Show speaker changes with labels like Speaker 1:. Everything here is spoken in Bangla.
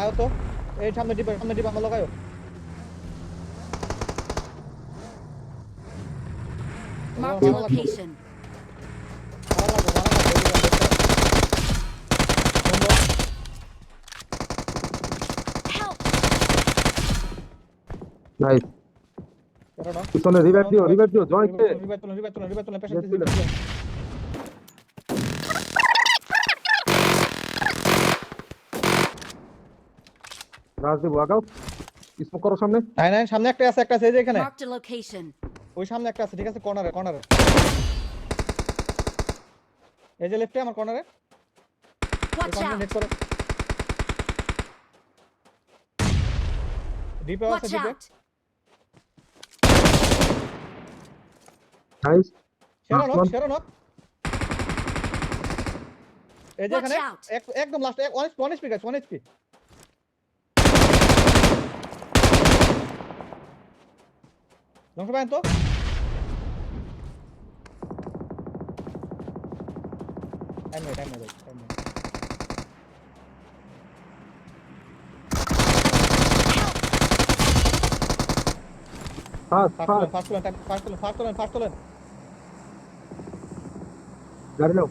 Speaker 1: আয়ো তো এই সামনে ডিপ আমার লাগায়ো
Speaker 2: Marked a location. Help!
Speaker 3: Nice পিছনে রিভাইভ দিও জয়েন্টে
Speaker 1: রিভাইভ তোলেন patient
Speaker 3: Yes, sir. Rajdeep workout smoke করো সামনে
Speaker 1: নাই সামনে একটা আছে এই যে এখানে
Speaker 2: Marked a location.
Speaker 1: ওই সামনে একটা আছে ঠিক আছে কর্নারে এই যে লেফটে আমার কর্নারে
Speaker 2: Watch
Speaker 1: সামনে
Speaker 2: out!
Speaker 1: নেট করো ডিপে আছে
Speaker 2: Watch
Speaker 1: ডিপে
Speaker 2: out!
Speaker 3: নাইস
Speaker 1: সেরা নক এই যে
Speaker 2: Watch
Speaker 1: এখানে
Speaker 2: out!
Speaker 1: একদম লাস্ট 1 HP গাইস 1 HP ধ্বংস পায় তো টাইম নেই
Speaker 3: ফাস্ট
Speaker 1: ফাস্ট তোলেন
Speaker 3: গাড়ি নাও